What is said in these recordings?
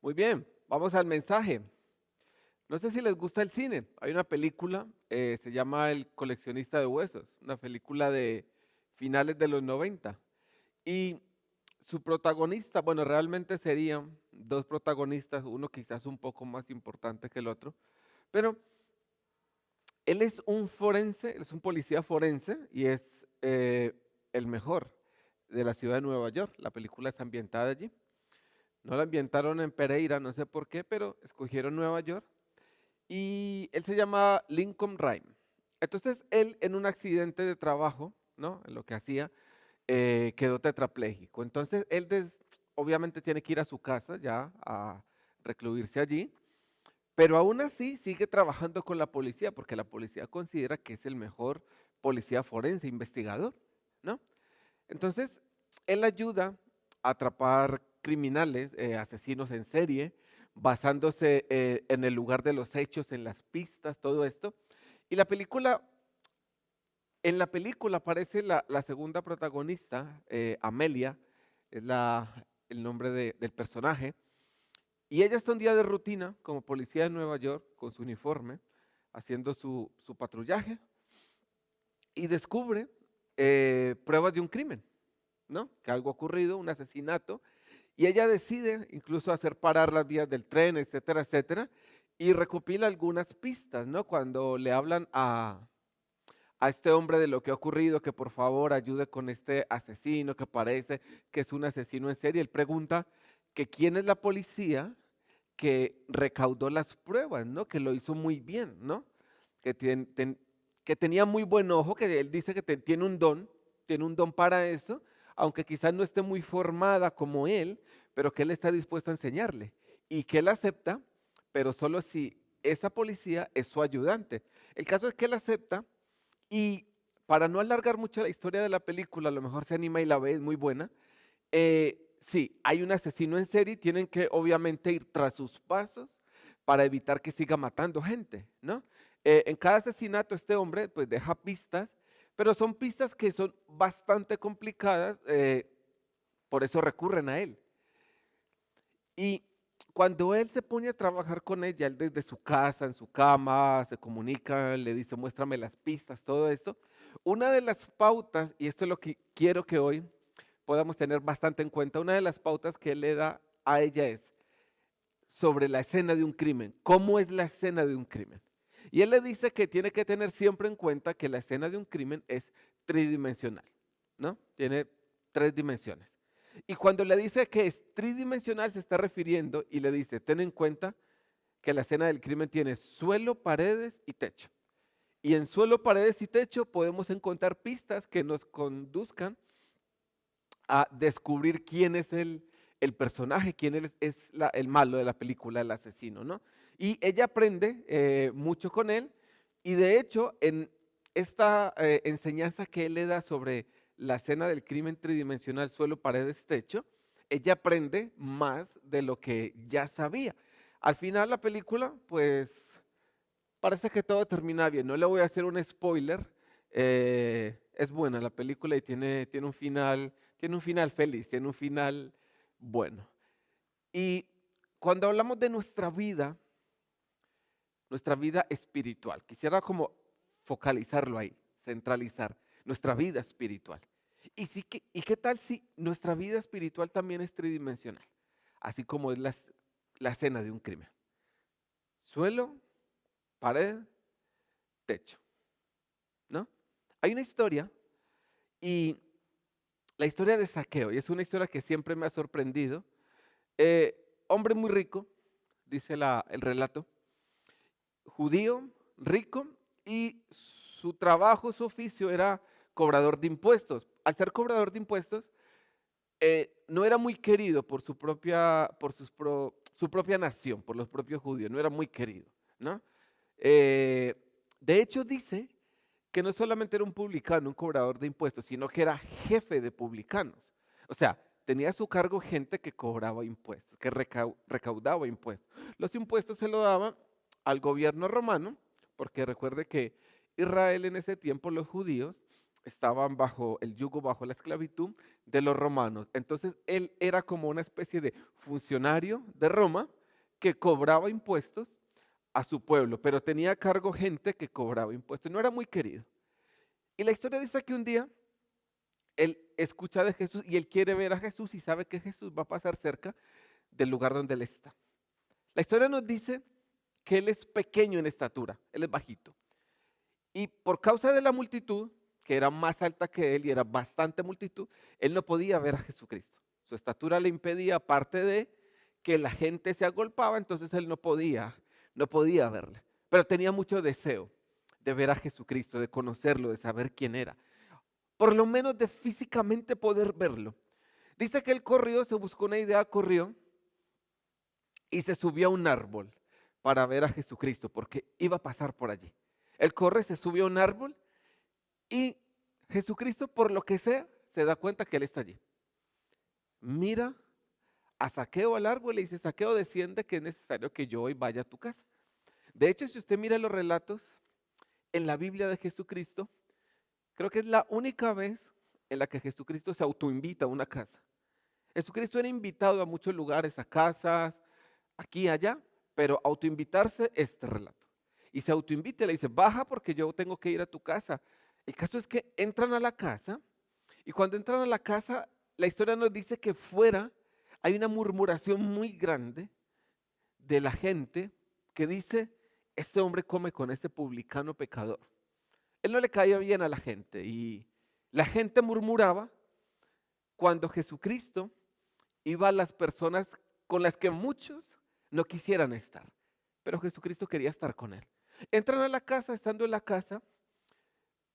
Muy bien, vamos al mensaje. No sé si les gusta el cine. Hay una película, se llama El coleccionista de huesos, una película de finales de los 90. Y su protagonista, bueno, realmente serían dos protagonistas, uno quizás un poco más importante que el otro, pero él es un forense, él es un policía forense y es eh, el mejor de la ciudad de Nueva York. La película es ambientada allí. No la ambientaron en Pereira, no sé por qué, pero escogieron Nueva York. Y él se llama Lincoln Rhyme. Entonces él en un accidente de trabajo, ¿no? En lo que hacía, quedó tetrapléjico. Entonces él obviamente tiene que ir a su casa ya a recluirse allí, pero aún así sigue trabajando con la policía porque la policía considera que es el mejor policía forense, investigador, ¿no? Entonces él ayuda a atrapar criminales, asesinos en serie, basándose en el lugar de los hechos, en las pistas, todo esto. Y en la película aparece la segunda protagonista, Amelia, es el nombre del personaje, y ella está un día de rutina como policía de Nueva York con su uniforme, haciendo su patrullaje, y descubre pruebas de un crimen, ¿no? Que algo ha ocurrido, un asesinato, y ella decide incluso hacer parar las vías del tren, etcétera, etcétera, y recopila algunas pistas, ¿no? Cuando le hablan a este hombre de lo que ha ocurrido, que por favor ayude con este asesino que parece que es un asesino en serie. Él pregunta que quién es la policía que recaudó las pruebas, ¿no? Que lo hizo muy bien, ¿no? Que, que tenía muy buen ojo, que él dice que tiene un don para eso, aunque quizás no esté muy formada como él, pero que él está dispuesto a enseñarle y que él acepta, pero solo si esa policía es su ayudante. El caso es que él acepta y para no alargar mucho la historia de la película, a lo mejor se anima y la ve, es muy buena. Sí, hay un asesino en serie, tienen que obviamente ir tras sus pasos para evitar que siga matando gente, ¿no? En cada asesinato este hombre pues deja pistas, pero son pistas que son bastante complicadas, por eso recurren a él. Y cuando él se pone a trabajar con ella, él desde su casa, en su cama, se comunica, le dice, muéstrame las pistas, todo esto. Una de las pautas, y esto es lo que quiero que hoy podamos tener bastante en cuenta, una de las pautas que él le da a ella es sobre la escena de un crimen. ¿Cómo es la escena de un crimen? Y él le dice que tiene que tener siempre en cuenta que la escena de un crimen es tridimensional, ¿no? Tiene tres dimensiones. Y cuando le dice que es tridimensional se está refiriendo y le dice, ten en cuenta que la escena del crimen tiene suelo, paredes y techo. Y en suelo, paredes y techo podemos encontrar pistas que nos conduzcan a descubrir quién es el personaje, quién es el malo de la película, el asesino, ¿no? Y ella aprende mucho con él y de hecho en esta enseñanza que él le da sobre la escena del crimen tridimensional, suelo, paredes, techo, ella aprende más de lo que ya sabía. Al final la película, pues parece que todo termina bien. No le voy a hacer un spoiler. Es buena la película y tiene un final feliz, tiene un final bueno. Y cuando hablamos de nuestra vida espiritual, quisiera como focalizarlo ahí, centralizar nuestra vida espiritual. ¿Y qué tal si nuestra vida espiritual también es tridimensional? Así como es la escena de un crimen. Suelo, pared, techo, ¿no? Hay una historia y la historia de Saqueo, y es una historia que siempre me ha sorprendido. Hombre muy rico, dice el relato, judío, rico, y su trabajo, su oficio era cobrador de impuestos. Al ser cobrador de impuestos, no era muy querido por su propia nación, por los propios judíos, no era muy querido, ¿no? Eh, de hecho, dice que no solamente era un publicano, un cobrador de impuestos, sino que era jefe de publicanos. O sea, tenía a su cargo gente que cobraba impuestos, que recaudaba impuestos. Los impuestos se lo daban al gobierno romano, porque recuerde que Israel en ese tiempo, los judíos, estaban bajo el yugo, bajo la esclavitud de los romanos. Entonces él era como una especie de funcionario de Roma que cobraba impuestos a su pueblo, pero tenía a cargo gente que cobraba impuestos. No era muy querido. Y la historia dice que un día él escucha de Jesús y él quiere ver a Jesús y sabe que Jesús va a pasar cerca del lugar donde él está. La historia nos dice que él es pequeño en estatura, él es bajito. Y por causa de la multitud, que era más alta que él y era bastante multitud, él no podía ver a Jesucristo. Su estatura le impedía, aparte de que la gente se agolpaba, entonces él no podía verle. Pero tenía mucho deseo de ver a Jesucristo, de conocerlo, de saber quién era. Por lo menos de físicamente poder verlo. Dice que él corrió, se buscó una idea, corrió y se subió a un árbol para ver a Jesucristo, porque iba a pasar por allí. Él corre, se subió a un árbol y Jesucristo, por lo que sea, se da cuenta que él está allí. Mira a Zaqueo al árbol y le dice, Zaqueo, desciende, que es necesario que yo hoy vaya a tu casa. De hecho, si usted mira los relatos en la Biblia de Jesucristo, creo que es la única vez en la que Jesucristo se autoinvita a una casa. Jesucristo era invitado a muchos lugares, a casas, aquí y allá, pero autoinvitarse este relato. Y se autoinvita y le dice, baja porque yo tengo que ir a tu casa. El caso es que entran a la casa y cuando entran a la casa, la historia nos dice que fuera hay una murmuración muy grande de la gente que dice, este hombre come con ese publicano pecador. Él no le caía bien a la gente y la gente murmuraba cuando Jesucristo iba a las personas con las que muchos no quisieran estar, pero Jesucristo quería estar con él. Entran a la casa, estando en la casa,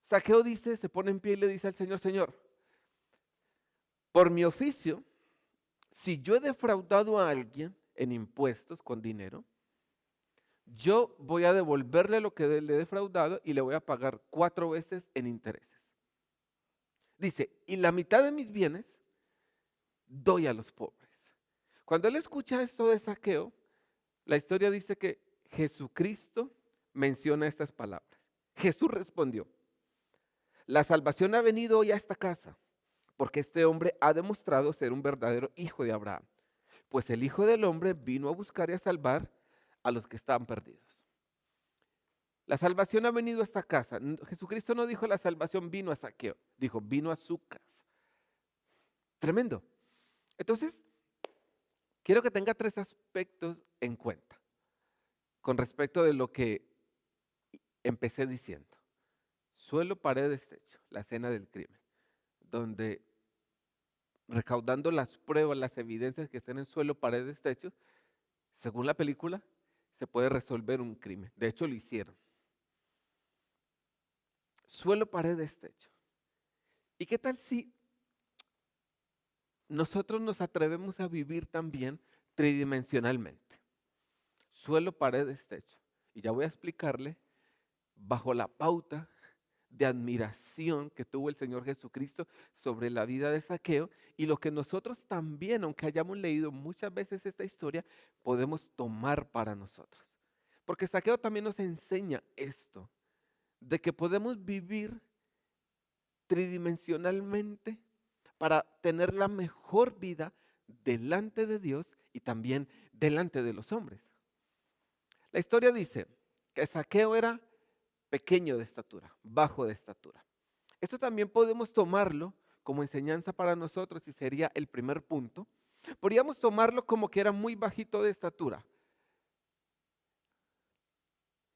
Zaqueo dice, se pone en pie y le dice al Señor, Señor, por mi oficio, si yo he defraudado a alguien en impuestos con dinero, yo voy a devolverle lo que le he defraudado y le voy a pagar 4 veces en intereses. Dice, y la mitad de mis bienes doy a los pobres. Cuando él escucha esto de Zaqueo, la historia dice que Jesucristo menciona estas palabras. Jesús respondió, la salvación ha venido hoy a esta casa, porque este hombre ha demostrado ser un verdadero hijo de Abraham, pues el Hijo del Hombre vino a buscar y a salvar a los que estaban perdidos. La salvación ha venido a esta casa. Jesucristo no dijo la salvación vino a Zaqueo, dijo vino a su casa. Tremendo. Entonces, quiero que tenga 3 aspectos en cuenta con respecto de lo que empecé diciendo. Suelo, paredes, techo, la escena del crimen, donde recaudando las pruebas, las evidencias que estén en suelo, paredes, techo, según la película, se puede resolver un crimen. De hecho, lo hicieron. Suelo, paredes, techo. ¿Y qué tal si nosotros nos atrevemos a vivir también tridimensionalmente? Suelo, paredes, techo. Y ya voy a explicarle bajo la pauta de admiración que tuvo el Señor Jesucristo sobre la vida de Zaqueo y lo que nosotros también, aunque hayamos leído muchas veces esta historia, podemos tomar para nosotros. Porque Zaqueo también nos enseña esto, de que podemos vivir tridimensionalmente para tener la mejor vida delante de Dios y también delante de los hombres. La historia dice que Zaqueo era pequeño de estatura, bajo de estatura. Esto también podemos tomarlo como enseñanza para nosotros y sería el primer punto. Podríamos tomarlo como que era muy bajito de estatura.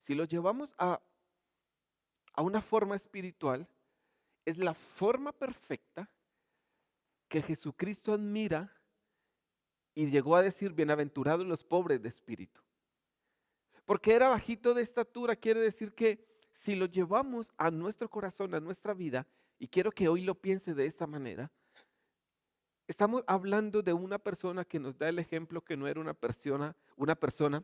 Si lo llevamos a una forma espiritual, es la forma perfecta que Jesucristo admira y llegó a decir, bienaventurados los pobres de espíritu. Porque era bajito de estatura, quiere decir que si lo llevamos a nuestro corazón, a nuestra vida, y quiero que hoy lo piense de esta manera, estamos hablando de una persona que nos da el ejemplo que no era una persona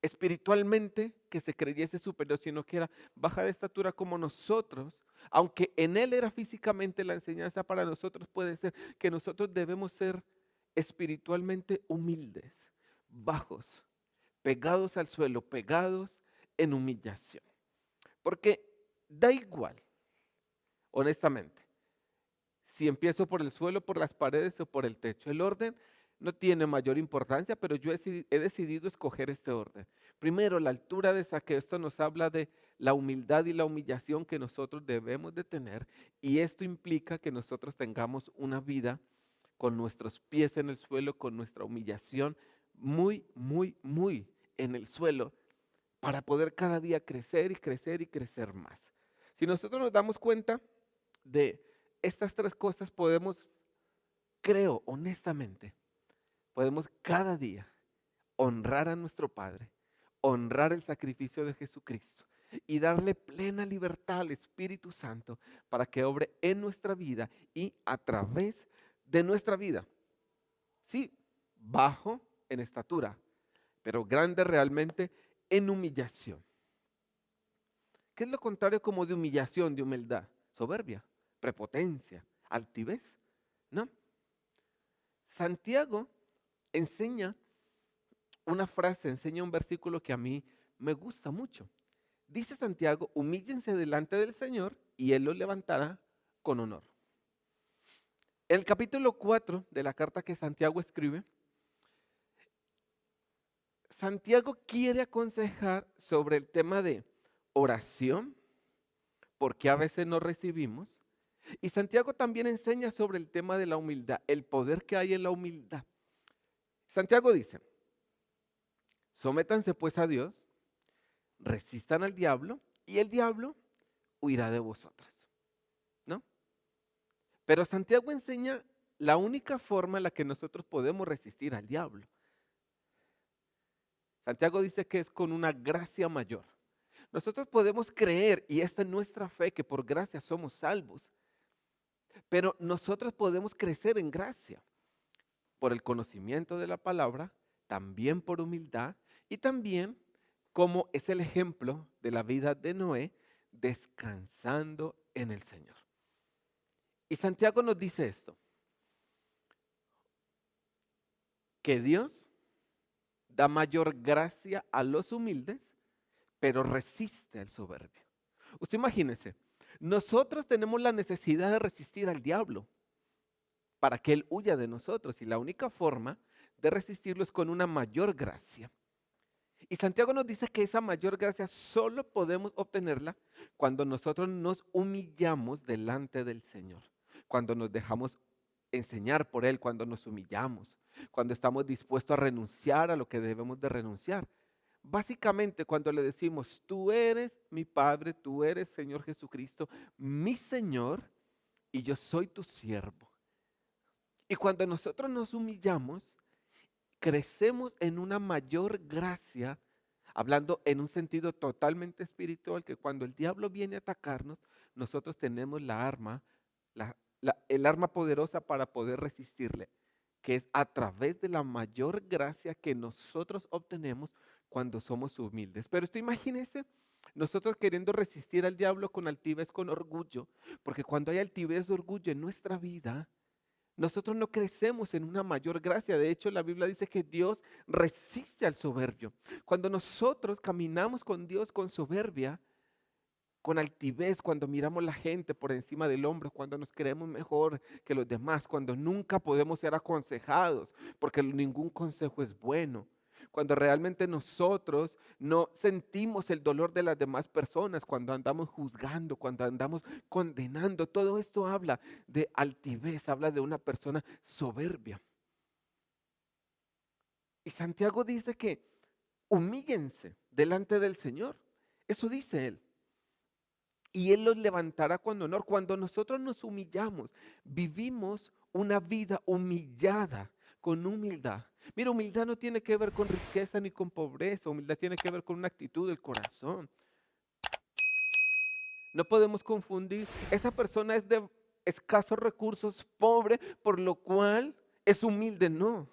espiritualmente que se creyese superior, sino que era baja de estatura como nosotros, aunque en él era físicamente. La enseñanza para nosotros puede ser que nosotros debemos ser espiritualmente humildes, bajos, pegados al suelo, pegados en humillación. Porque da igual, honestamente. Si empiezo por el suelo, por las paredes o por el techo. El orden no tiene mayor importancia, pero yo he decidido escoger este orden. Primero, la altura de Zaqueo. Esto nos habla de la humildad y la humillación que nosotros debemos de tener. Y esto implica que nosotros tengamos una vida con nuestros pies en el suelo, con nuestra humillación muy, muy, muy en el suelo, para poder cada día crecer y crecer y crecer más. Si nosotros nos damos cuenta de estas tres cosas, podemos, creo honestamente, podemos cada día honrar a nuestro Padre, honrar el sacrificio de Jesucristo y darle plena libertad al Espíritu Santo para que obre en nuestra vida y a través de nuestra vida. Sí, bajo en estatura, pero grande realmente en humillación. ¿Qué es lo contrario como de humillación, de humildad? Soberbia, prepotencia, altivez, ¿no? Santiago enseña una frase, enseña un versículo que a mí me gusta mucho. Dice Santiago, humíllense delante del Señor y Él los levantará con honor. En el capítulo 4 de la carta que Santiago escribe, Santiago quiere aconsejar sobre el tema de oración, porque a veces no recibimos. Y Santiago también enseña sobre el tema de la humildad, el poder que hay en la humildad. Santiago dice, sométanse pues a Dios, resistan al diablo y el diablo huirá de vosotros, ¿no? Pero Santiago enseña la única forma en la que nosotros podemos resistir al diablo. Santiago dice que es con una gracia mayor. Nosotros podemos creer, y esta es nuestra fe, que por gracia somos salvos, pero nosotros podemos crecer en gracia por el conocimiento de la palabra, también por humildad y también como es el ejemplo de la vida de Noé, descansando en el Señor. Y Santiago nos dice esto, que Dios da mayor gracia a los humildes, pero resiste al soberbio. Usted imagínese, nosotros tenemos la necesidad de resistir al diablo para que él huya de nosotros y la única forma de resistirlo es con una mayor gracia. Y Santiago nos dice que esa mayor gracia solo podemos obtenerla cuando nosotros nos humillamos delante del Señor, cuando nos dejamos enseñar por Él, cuando nos humillamos, cuando estamos dispuestos a renunciar a lo que debemos de renunciar. Básicamente cuando le decimos, tú eres mi Padre, tú eres Señor Jesucristo, mi Señor, y yo soy tu siervo. Y cuando nosotros nos humillamos, crecemos en una mayor gracia, hablando en un sentido totalmente espiritual, que cuando el diablo viene a atacarnos, nosotros tenemos la arma, el arma poderosa para poder resistirle, que es a través de la mayor gracia que nosotros obtenemos cuando somos humildes. Pero usted imagínese, nosotros queriendo resistir al diablo con altivez, con orgullo, porque cuando hay altivez, orgullo en nuestra vida, nosotros no crecemos en una mayor gracia. De hecho, la Biblia dice que Dios resiste al soberbio. Cuando nosotros caminamos con Dios con soberbia, con altivez, cuando miramos la gente por encima del hombro, cuando nos creemos mejor que los demás, cuando nunca podemos ser aconsejados, porque ningún consejo es bueno. Cuando realmente nosotros no sentimos el dolor de las demás personas, cuando andamos juzgando, cuando andamos condenando, todo esto habla de altivez, habla de una persona soberbia. Y Santiago dice que humíllense delante del Señor. Eso dice él. Y Él los levantará con honor. Cuando nosotros nos humillamos, vivimos una vida humillada, con humildad. Mira, humildad no tiene que ver con riqueza ni con pobreza. Humildad tiene que ver con una actitud del corazón. No podemos confundir. Esa persona es de escasos recursos, pobre, por lo cual es humilde. No.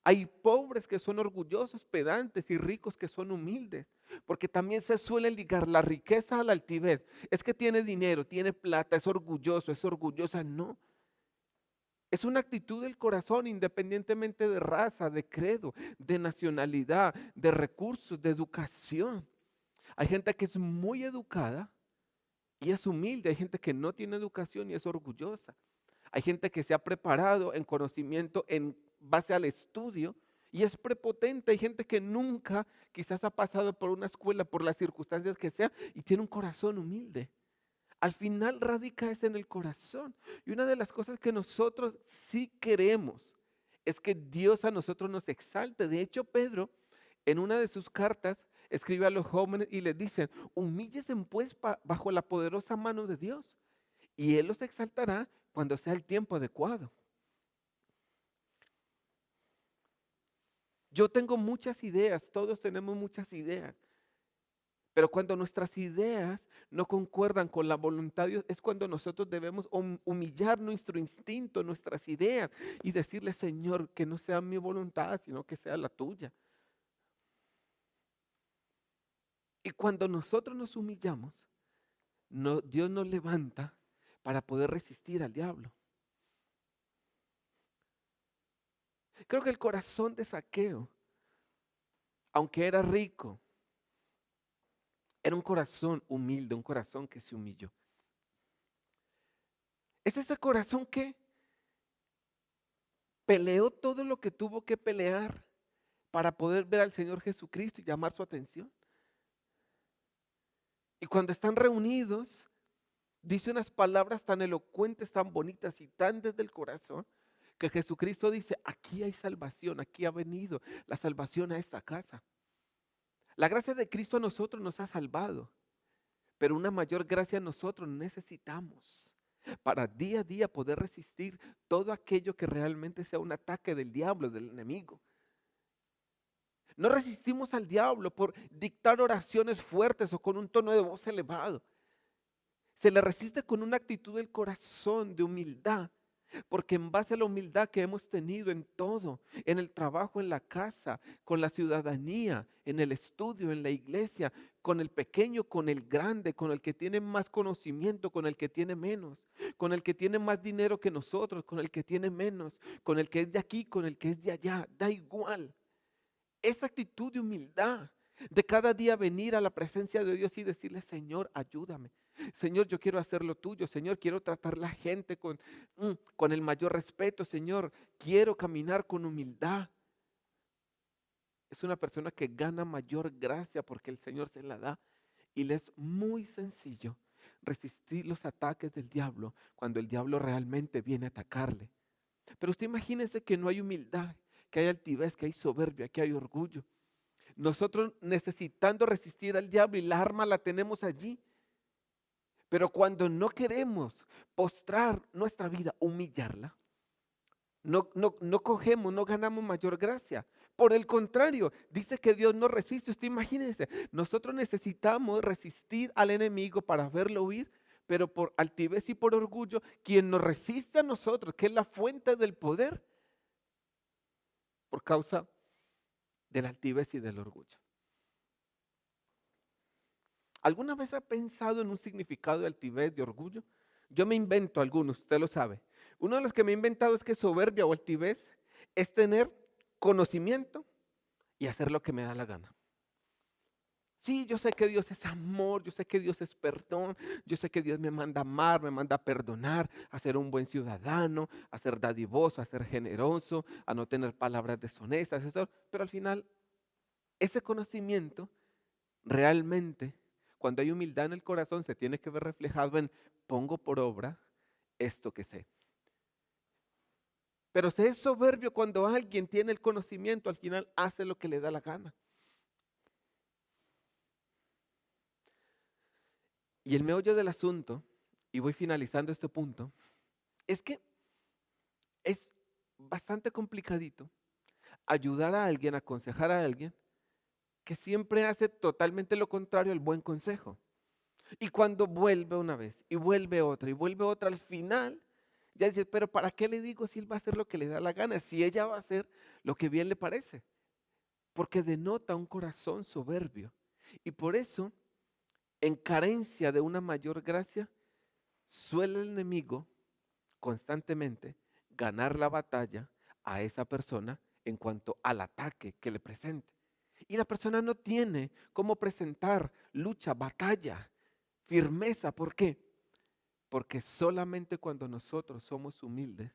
Hay pobres que son orgullosos, pedantes y ricos que son humildes, porque también se suele ligar la riqueza a la altivez. Es que tiene dinero, tiene plata, es orgulloso, es orgullosa. No, es una actitud del corazón independientemente de raza, de credo, de nacionalidad, de recursos, de educación. Hay gente que es muy educada y es humilde. Hay gente que no tiene educación y es orgullosa. Hay gente que se ha preparado en conocimiento en base al estudio y es prepotente. Hay gente que nunca quizás ha pasado por una escuela, por las circunstancias que sea, y tiene un corazón humilde. Al final radica es en el corazón. Y una de las cosas que nosotros sí queremos es que Dios a nosotros nos exalte. De hecho, Pedro, en una de sus cartas, escribe a los jóvenes y les dice: humíllense pues bajo la poderosa mano de Dios, y Él los exaltará cuando sea el tiempo adecuado. Yo tengo muchas ideas, todos tenemos muchas ideas, pero cuando nuestras ideas no concuerdan con la voluntad de Dios, es cuando nosotros debemos humillar nuestro instinto, nuestras ideas, y decirle: Señor, que no sea mi voluntad, sino que sea la tuya. Y cuando nosotros nos humillamos, Dios nos levanta para poder resistir al diablo. Creo que el corazón de Zaqueo, aunque era rico, era un corazón humilde, un corazón que se humilló. Es ese corazón que peleó todo lo que tuvo que pelear para poder ver al Señor Jesucristo y llamar su atención. Y cuando están reunidos, dice unas palabras tan elocuentes, tan bonitas y tan desde el corazón, que Jesucristo dice: aquí hay salvación, aquí ha venido la salvación a esta casa. La gracia de Cristo a nosotros nos ha salvado, pero una mayor gracia nosotros necesitamos para día a día poder resistir todo aquello que realmente sea un ataque del diablo, del enemigo. No resistimos al diablo por dictar oraciones fuertes o con un tono de voz elevado. Se le resiste con una actitud del corazón de humildad, porque en base a la humildad que hemos tenido en todo, en el trabajo, en la casa, con la ciudadanía, en el estudio, en la iglesia, con el pequeño, con el grande, con el que tiene más conocimiento, con el que tiene menos, con el que tiene más dinero que nosotros, con el que tiene menos, con el que es de aquí, con el que es de allá, da igual. Esa actitud de humildad, de cada día venir a la presencia de Dios y decirle: Señor, ayúdame. Señor, yo quiero hacer lo tuyo. Señor, quiero tratar la gente con el mayor respeto. Señor, quiero caminar con humildad. Es una persona que gana mayor gracia porque el Señor se la da. Y le es muy sencillo resistir los ataques del diablo cuando el diablo realmente viene a atacarle. Pero usted imagínese que no hay humildad, que hay altivez, que hay soberbia, que hay orgullo. Nosotros necesitando resistir al diablo y la arma la tenemos allí. Pero cuando no queremos postrar nuestra vida, humillarla, no cogemos, no ganamos mayor gracia. Por el contrario, dice que Dios no resiste. Usted imagínese, nosotros necesitamos resistir al enemigo para verlo huir, pero por altivez y por orgullo, quien nos resiste a nosotros, que es la fuente del poder, por causa de la altivez y del orgullo. ¿Alguna vez ha pensado en un significado de altivez, de orgullo? Yo me invento algunos, usted lo sabe. Uno de los que me he inventado es que soberbia o altivez es tener conocimiento y hacer lo que me da la gana. Sí, yo sé que Dios es amor, yo sé que Dios es perdón, yo sé que Dios me manda a amar, me manda a perdonar, a ser un buen ciudadano, a ser dadivoso, a ser generoso, a no tener palabras deshonestas, eso, pero al final ese conocimiento realmente, cuando hay humildad en el corazón, se tiene que ver reflejado en: pongo por obra esto que sé. Pero se es soberbio cuando alguien tiene el conocimiento, al final hace lo que le da la gana. Y el meollo del asunto, y voy finalizando este punto, es que es bastante complicadito ayudar a alguien, aconsejar a alguien que siempre hace totalmente lo contrario al buen consejo. Y cuando vuelve una vez, y vuelve otra, y vuelve otra, al final, ya dices: pero ¿para qué le digo si él va a hacer lo que le da la gana? Si ella va a hacer lo que bien le parece. Porque denota un corazón soberbio. Y por eso, en carencia de una mayor gracia, suele el enemigo constantemente ganar la batalla a esa persona en cuanto al ataque que le presente. Y la persona no tiene cómo presentar lucha, batalla firmeza. ¿Por qué? Porque solamente cuando nosotros somos humildes,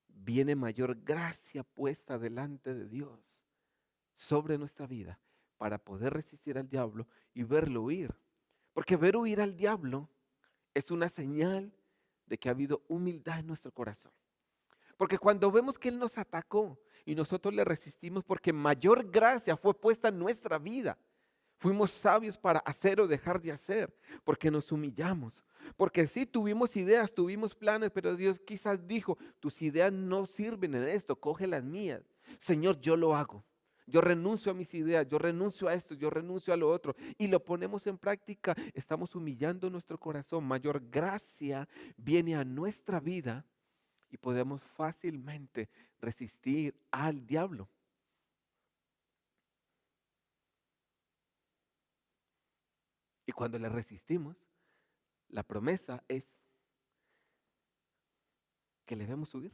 viene mayor gracia puesta delante de Dios sobre nuestra vida para poder resistir al diablo y verlo huir. Porque ver huir al diablo es una señal de que ha habido humildad en nuestro corazón. Porque cuando vemos que Él nos atacó y nosotros le resistimos porque mayor gracia fue puesta en nuestra vida, fuimos sabios para hacer o dejar de hacer, porque nos humillamos. Porque sí, tuvimos ideas, tuvimos planes, pero Dios quizás dijo, tus ideas no sirven en esto, coge las mías. Señor, yo lo hago. Yo renuncio a mis ideas, yo renuncio a esto, yo renuncio a lo otro. Y lo ponemos en práctica, estamos humillando nuestro corazón. Mayor gracia viene a nuestra vida y podemos fácilmente resistir al diablo. Y cuando le resistimos, la promesa es que le debemos subir.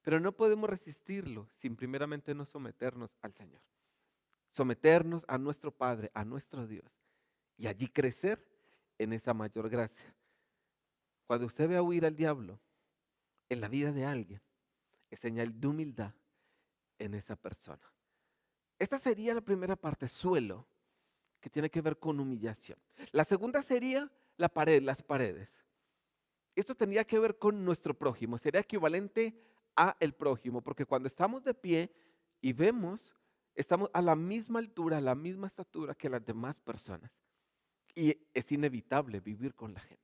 Pero no podemos resistirlo sin primeramente no someternos al Señor. Someternos a nuestro Padre, a nuestro Dios. Y allí crecer en esa mayor gracia. Cuando usted ve a huir al diablo en la vida de alguien, es señal de humildad en esa persona. Esta sería la primera parte, suelo, que tiene que ver con humillación. La segunda sería la pared, las paredes. Esto tendría que ver con nuestro prójimo, sería equivalente a el prójimo, porque cuando estamos de pie y vemos, estamos a la misma altura, a la misma estatura que las demás personas. Y es inevitable vivir con la gente.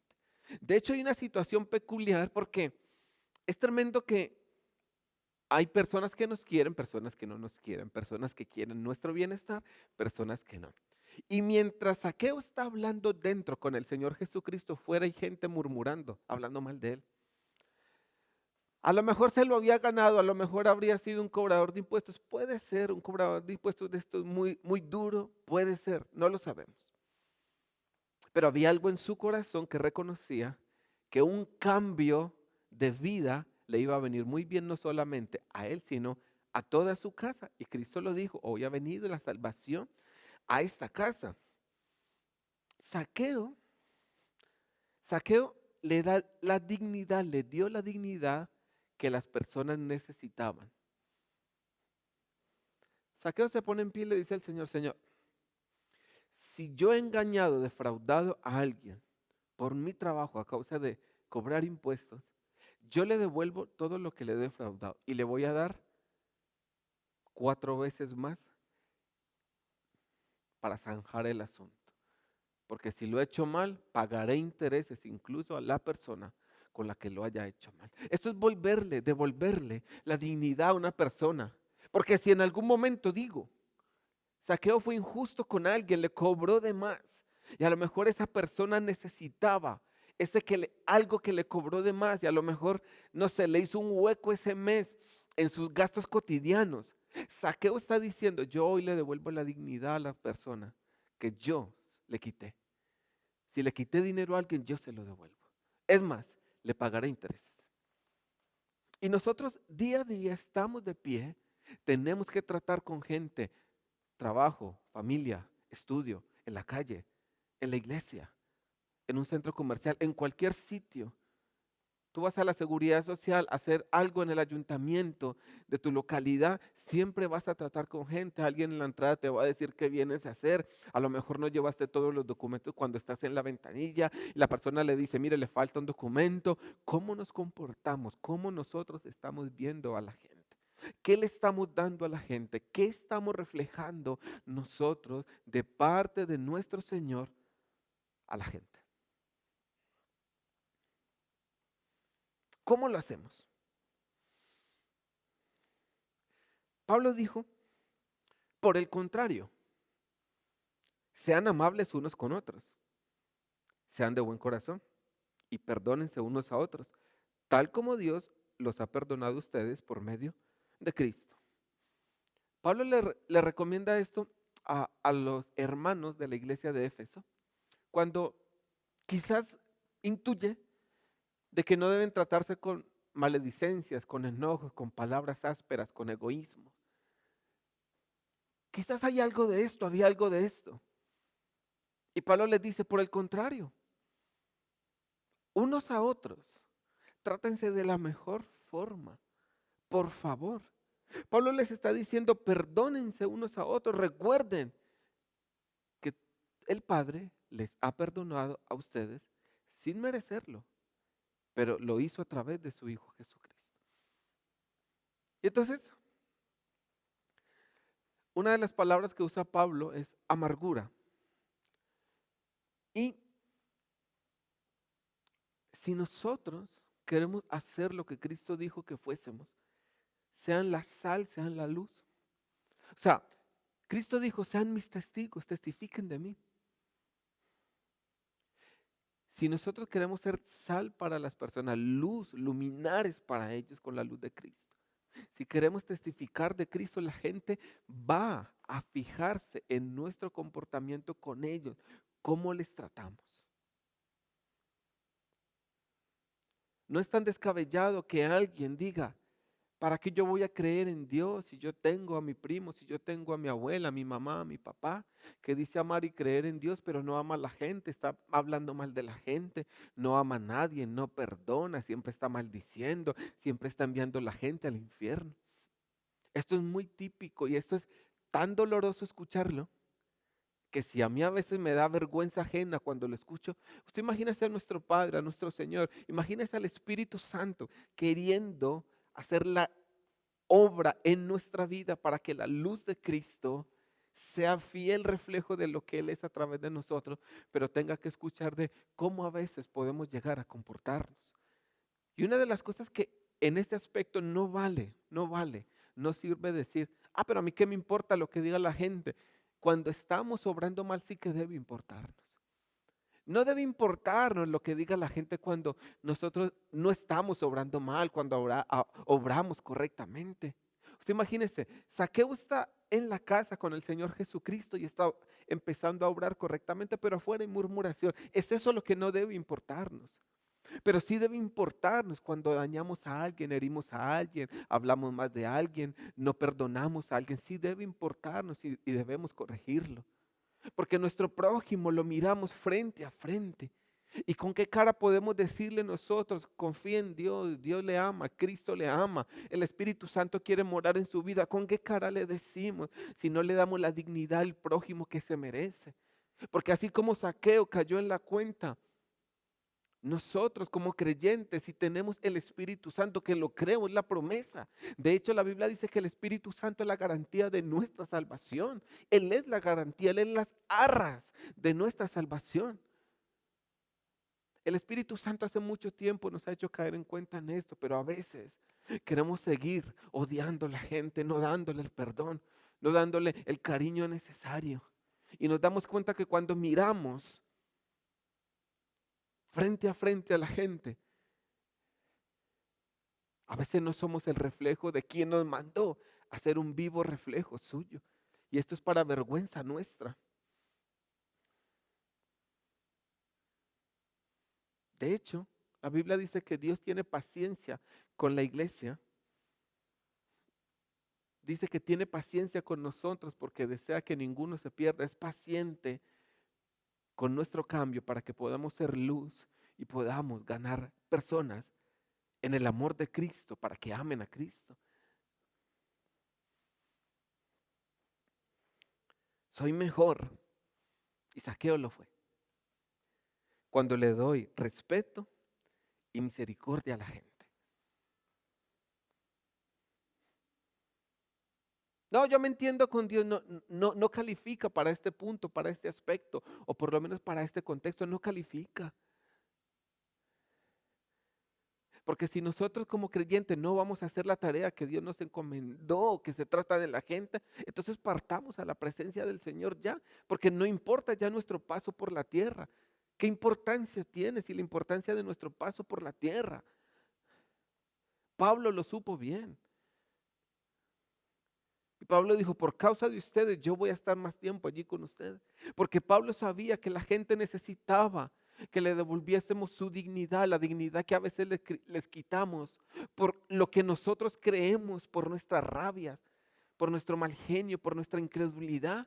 De hecho, hay una situación peculiar porque es tremendo que hay personas que nos quieren, personas que no nos quieren, personas que quieren nuestro bienestar, personas que no. Y mientras Zaqueo está hablando dentro con el Señor Jesucristo, fuera hay gente murmurando, hablando mal de él. A lo mejor se lo había ganado, a lo mejor habría sido un cobrador de impuestos. Puede ser un cobrador de impuestos de estos muy, muy duro, puede ser, no lo sabemos. Pero había algo en su corazón que reconocía que un cambio de vida le iba a venir muy bien no solamente a él, sino a toda su casa. Y Cristo lo dijo, hoy ha venido la salvación a esta casa. Zaqueo, Zaqueo le da la dignidad, le dio la dignidad que las personas necesitaban. Zaqueo se pone en pie y le dice al Señor, Señor, si yo he engañado, defraudado a alguien por mi trabajo a causa de cobrar impuestos, yo le devuelvo todo lo que le he defraudado y le voy a dar 4 veces más para zanjar el asunto. Porque si lo he hecho mal, pagaré intereses incluso a la persona con la que lo haya hecho mal. Esto es devolverle la dignidad a una persona. Porque si en algún momento digo, Zaqueo fue injusto con alguien, le cobró de más, y a lo mejor esa persona necesitaba algo que le cobró de más, y a lo mejor, no sé, le hizo un hueco ese mes en sus gastos cotidianos. Zaqueo está diciendo, yo hoy le devuelvo la dignidad a la persona que yo le quité. Si le quité dinero a alguien, yo se lo devuelvo. Es más, le pagaré intereses. Y nosotros día a día estamos de pie, tenemos que tratar con gente, trabajo, familia, estudio, en la calle, en la iglesia, en un centro comercial, en cualquier sitio. Tú vas a la seguridad social a hacer algo en el ayuntamiento de tu localidad, siempre vas a tratar con gente, alguien en la entrada te va a decir qué vienes a hacer, a lo mejor no llevaste todos los documentos cuando estás en la ventanilla y la persona le dice, mire, le falta un documento. ¿Cómo nos comportamos? ¿Cómo nosotros estamos viendo a la gente? ¿Qué le estamos dando a la gente? ¿Qué estamos reflejando nosotros de parte de nuestro Señor a la gente? ¿Cómo lo hacemos? Pablo dijo, por el contrario, sean amables unos con otros, sean de buen corazón y perdónense unos a otros, tal como Dios los ha perdonado a ustedes por medio de Cristo. Pablo le recomienda esto a los hermanos de la iglesia de Éfeso, cuando quizás intuye de que no deben tratarse con maledicencias, con enojos, con palabras ásperas, con egoísmo. Quizás hay algo de esto, había algo de esto. Y Pablo les dice, por el contrario, unos a otros, trátense de la mejor forma, por favor. Pablo les está diciendo, perdónense unos a otros, recuerden que el Padre les ha perdonado a ustedes sin merecerlo, pero lo hizo a través de su Hijo Jesucristo. Y entonces, una de las palabras que usa Pablo es amargura. Y si nosotros queremos hacer lo que Cristo dijo que fuésemos, sean la sal, sean la luz. O sea, Cristo dijo, sean mis testigos, testifiquen de mí. Si nosotros queremos ser sal para las personas, luz, luminares para ellos con la luz de Cristo. Si queremos testificar de Cristo, la gente va a fijarse en nuestro comportamiento con ellos, cómo les tratamos. No es tan descabellado que alguien diga, ¿para qué yo voy a creer en Dios si yo tengo a mi primo, si yo tengo a mi abuela, a mi mamá, a mi papá, que dice amar y creer en Dios, pero no ama a la gente, está hablando mal de la gente, no ama a nadie, no perdona, siempre está maldiciendo, siempre está enviando a la gente al infierno? Esto es muy típico y esto es tan doloroso escucharlo que si a mí a veces me da vergüenza ajena cuando lo escucho, usted imagínese a nuestro Padre, a nuestro Señor, imagínese al Espíritu Santo queriendo hacer la obra en nuestra vida para que la luz de Cristo sea fiel reflejo de lo que Él es a través de nosotros, pero tenga que escuchar de cómo a veces podemos llegar a comportarnos. Y una de las cosas que en este aspecto no sirve decir, pero a mí qué me importa lo que diga la gente. Cuando estamos obrando mal sí que debe importarnos. No debe importarnos lo que diga la gente cuando nosotros no estamos obrando mal, cuando obramos correctamente. Usted imagínese, Zaqueo está en la casa con el Señor Jesucristo y está empezando a obrar correctamente, pero afuera hay murmuración. Es eso lo que no debe importarnos. Pero sí debe importarnos cuando dañamos a alguien, herimos a alguien, hablamos más de alguien, no perdonamos a alguien. Sí debe importarnos y debemos corregirlo. Porque nuestro prójimo lo miramos frente a frente. ¿Y con qué cara podemos decirle nosotros, confía en Dios, Dios le ama, Cristo le ama, el Espíritu Santo quiere morar en su vida? ¿Con qué cara le decimos si no le damos la dignidad al prójimo que se merece? Porque así como Zaqueo cayó en la cuenta, nosotros como creyentes, si tenemos el Espíritu Santo, que lo creo, es la promesa. De hecho, la Biblia dice que el Espíritu Santo es la garantía de nuestra salvación. Él es la garantía, Él es las arras de nuestra salvación. El Espíritu Santo hace mucho tiempo nos ha hecho caer en cuenta en esto, pero a veces queremos seguir odiando a la gente, no dándole el perdón, no dándole el cariño necesario. Y nos damos cuenta que cuando miramos frente a la gente, a veces no somos el reflejo de quien nos mandó a ser un vivo reflejo suyo. Y esto es para vergüenza nuestra. De hecho, la Biblia dice que Dios tiene paciencia con la iglesia. Dice que tiene paciencia con nosotros porque desea que ninguno se pierda. Es paciente con nuestro cambio para que podamos ser luz y podamos ganar personas en el amor de Cristo para que amen a Cristo. Soy mejor, y Zaqueo lo fue, cuando le doy respeto y misericordia a la gente. No, yo me entiendo con Dios, no califica para este punto, para este aspecto, o por lo menos para este contexto, no califica. Porque si nosotros como creyentes no vamos a hacer la tarea que Dios nos encomendó, que se trata de la gente, entonces partamos a la presencia del Señor ya, porque no importa ya nuestro paso por la tierra. ¿Qué importancia tiene si la importancia de nuestro paso por la tierra? Pablo lo supo bien. Y Pablo dijo, por causa de ustedes, yo voy a estar más tiempo allí con ustedes. Porque Pablo sabía que la gente necesitaba que le devolviésemos su dignidad, la dignidad que a veces les quitamos por lo que nosotros creemos, por nuestras rabias, por nuestro mal genio, por nuestra incredulidad.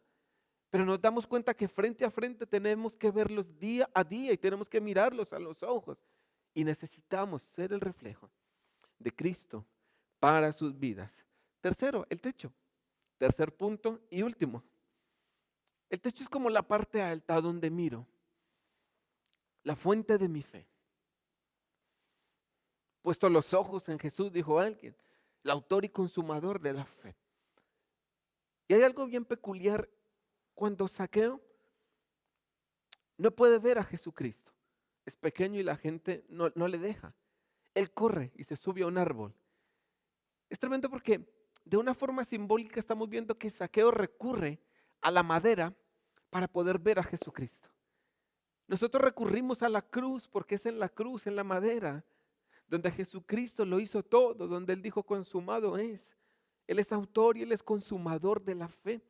Pero nos damos cuenta que frente a frente tenemos que verlos día a día y tenemos que mirarlos a los ojos. Y necesitamos ser el reflejo de Cristo para sus vidas. Tercero, el techo. Tercer punto y último. El techo es como la parte alta donde miro, la fuente de mi fe. Puesto los ojos en Jesús, dijo alguien, el autor y consumador de la fe. Y hay algo bien peculiar cuando Zaqueo no puede ver a Jesucristo. Es pequeño y la gente no le deja. Él corre y se sube a un árbol. Es tremendo porque de una forma simbólica estamos viendo que Zaqueo recurre a la madera para poder ver a Jesucristo. Nosotros recurrimos a la cruz porque es en la cruz, en la madera, donde Jesucristo lo hizo todo, donde Él dijo consumado es. Él es autor y Él es consumador de la fe.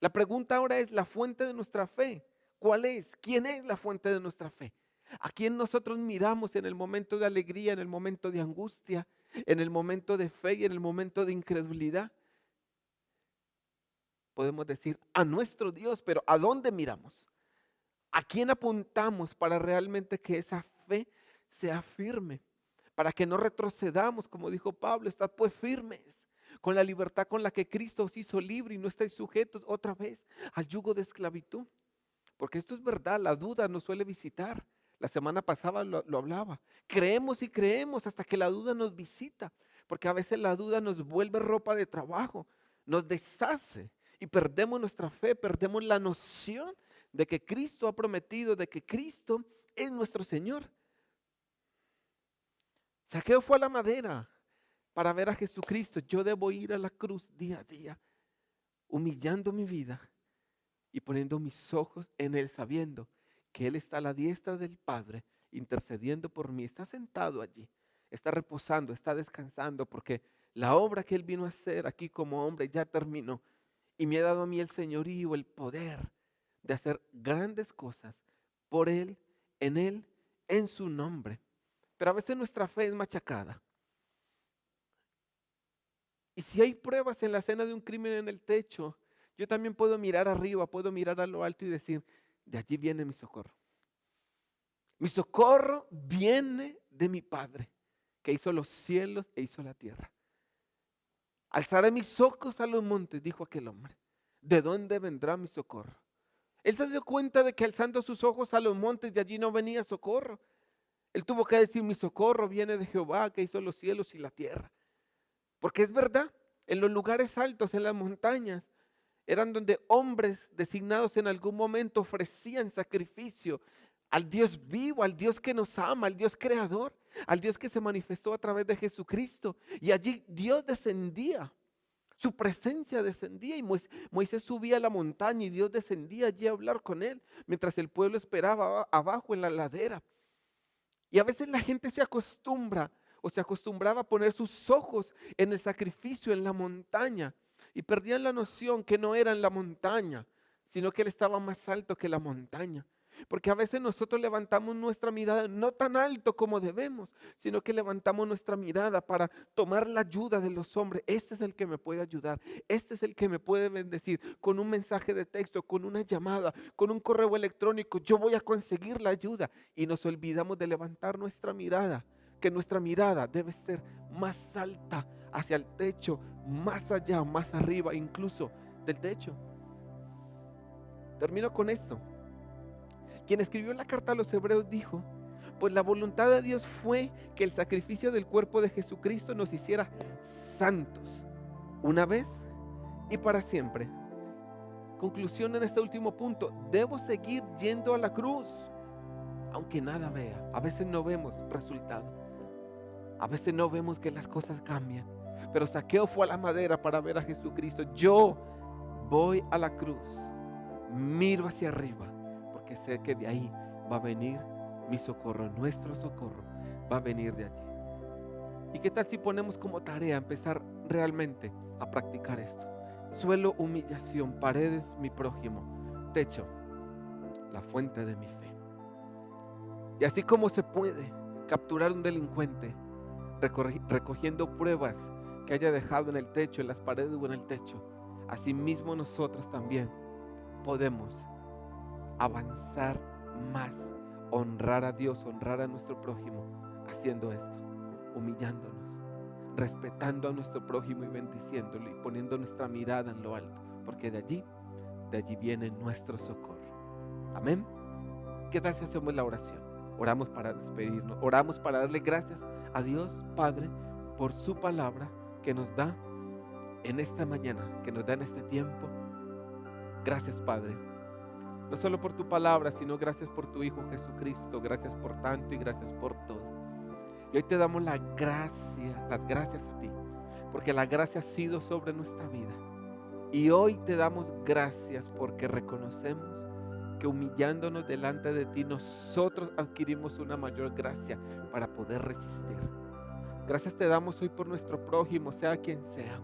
La pregunta ahora es la fuente de nuestra fe. ¿Cuál es? ¿Quién es la fuente de nuestra fe? ¿A quién nosotros miramos en el momento de alegría, en el momento de angustia, en el momento de fe y en el momento de incredulidad? Podemos decir a nuestro Dios, pero ¿a dónde miramos? ¿A quién apuntamos para realmente que esa fe sea firme? Para que no retrocedamos, como dijo Pablo, estad pues firmes, con la libertad con la que Cristo os hizo libre y no estáis sujetos otra vez al yugo de esclavitud. Porque esto es verdad, la duda nos suele visitar. La semana pasada lo hablaba. Creemos y creemos hasta que la duda nos visita. Porque a veces la duda nos vuelve ropa de trabajo, nos deshace y perdemos nuestra fe, perdemos la noción de que Cristo ha prometido, de que Cristo es nuestro Señor. Zaqueo fue a la madera para ver a Jesucristo. Yo debo ir a la cruz día a día, humillando mi vida y poniendo mis ojos en Él, sabiendo que Él está a la diestra del Padre, intercediendo por mí. Está sentado allí, está reposando, está descansando, porque la obra que Él vino a hacer aquí como hombre ya terminó. Y me ha dado a mí el señorío, el poder de hacer grandes cosas por Él, en su nombre. Pero a veces nuestra fe es machacada. Y si hay pruebas en la escena de un crimen en el techo, yo también puedo mirar arriba, puedo mirar a lo alto y decir, de allí viene mi socorro. Mi socorro viene de mi Padre, que hizo los cielos e hizo la tierra. Alzaré mis ojos a los montes, dijo aquel hombre. ¿De dónde vendrá mi socorro? Él se dio cuenta de que alzando sus ojos a los montes, de allí no venía socorro. Él tuvo que decir, mi socorro viene de Jehová, que hizo los cielos y la tierra. Porque es verdad, en los lugares altos, en las montañas, eran donde hombres designados en algún momento ofrecían sacrificio al Dios vivo, al Dios que nos ama, al Dios creador, al Dios que se manifestó a través de Jesucristo. Y allí Dios descendía, su presencia descendía y Moisés subía a la montaña y Dios descendía allí a hablar con él, mientras el pueblo esperaba abajo en la ladera. Y a veces la gente se acostumbra o se acostumbraba a poner sus ojos en el sacrificio, en la montaña, y perdían la noción que no era en la montaña, sino que Él estaba más alto que la montaña. Porque a veces nosotros levantamos nuestra mirada no tan alto como debemos, sino que levantamos nuestra mirada para tomar la ayuda de los hombres. Este es el que me puede ayudar, este es el que me puede bendecir con un mensaje de texto, con una llamada, con un correo electrónico. Yo voy a conseguir la ayuda y nos olvidamos de levantar nuestra mirada, que nuestra mirada debe ser más alta hacia el techo, más allá, más arriba incluso del techo. Termino con esto. Quien escribió la carta a los hebreos dijo, pues la voluntad de Dios fue que el sacrificio del cuerpo de Jesucristo nos hiciera santos, una vez y para siempre. Conclusión en este último punto, debo seguir yendo a la cruz, aunque nada vea. A veces no vemos resultado, a veces no vemos que las cosas cambian, pero Zaqueo fue a la madera para ver a Jesucristo. Yo voy a la cruz, miro hacia arriba, que sé que de ahí va a venir mi socorro, nuestro socorro va a venir de allí. ¿Y qué tal si ponemos como tarea empezar realmente a practicar esto? Suelo, humillación; paredes, mi prójimo; techo, la fuente de mi fe. Y así como se puede capturar un delincuente recogiendo pruebas que haya dejado en el techo, en las paredes o en el techo, así mismo nosotros también podemos avanzar más, honrar a Dios, honrar a nuestro prójimo, haciendo esto, humillándonos, respetando a nuestro prójimo y bendiciéndolo y poniendo nuestra mirada en lo alto, porque de allí viene nuestro socorro. Amén. ¿Qué tal si hacemos la oración? Oramos para despedirnos, oramos para darle gracias a Dios Padre por su palabra que nos da en esta mañana, que nos da en este tiempo. Gracias, Padre, no solo por tu palabra, sino gracias por tu Hijo Jesucristo. Gracias por tanto y gracias por todo. Y hoy te damos las gracias a ti, porque la gracia ha sido sobre nuestra vida. Y hoy te damos gracias porque reconocemos que humillándonos delante de ti, nosotros adquirimos una mayor gracia para poder resistir. Gracias te damos hoy por nuestro prójimo, sea quien sea.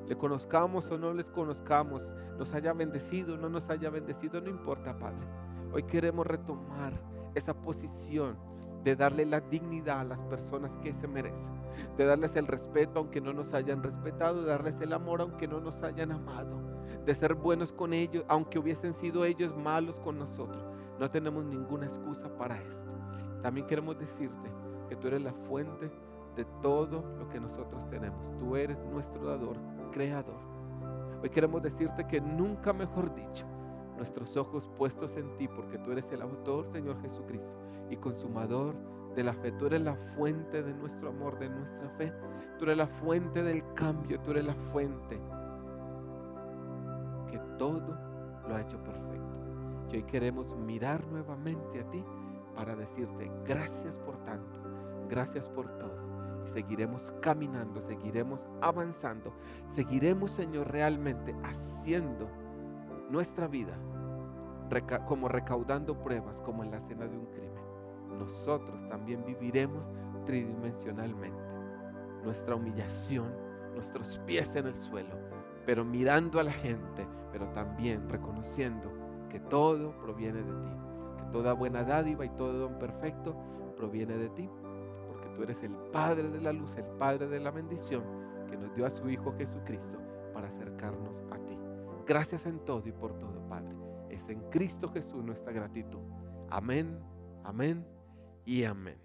Le conozcamos o no les conozcamos, nos haya bendecido o no nos haya bendecido, no importa, Padre. Hoy queremos retomar esa posición de darle la dignidad a las personas que se merecen, de darles el respeto aunque no nos hayan respetado, de darles el amor aunque no nos hayan amado, de ser buenos con ellos aunque hubiesen sido ellos malos con nosotros. No tenemos ninguna excusa para esto. También queremos decirte que tú eres la fuente de todo lo que nosotros tenemos. Tú eres nuestro dador, creador. Hoy queremos decirte que nunca mejor dicho, nuestros ojos puestos en ti, porque tú eres el autor, Señor Jesucristo, y consumador de la fe. Tú eres la fuente de nuestro amor, de nuestra fe. Tú eres la fuente del cambio, tú eres la fuente que todo lo ha hecho perfecto. Y hoy queremos mirar nuevamente a ti para decirte gracias por tanto, gracias por todo. Seguiremos caminando, seguiremos avanzando, seguiremos, Señor, realmente haciendo nuestra vida como recaudando pruebas, como en la escena de un crimen. Nosotros también viviremos tridimensionalmente. Nuestra humillación, nuestros pies en el suelo, pero mirando a la gente, pero también reconociendo que todo proviene de ti, que toda buena dádiva y todo don perfecto proviene de ti. Tú eres el Padre de la luz, el Padre de la bendición, que nos dio a su Hijo Jesucristo para acercarnos a ti. Gracias en todo y por todo, Padre. Es en Cristo Jesús nuestra gratitud. Amén, amén y amén.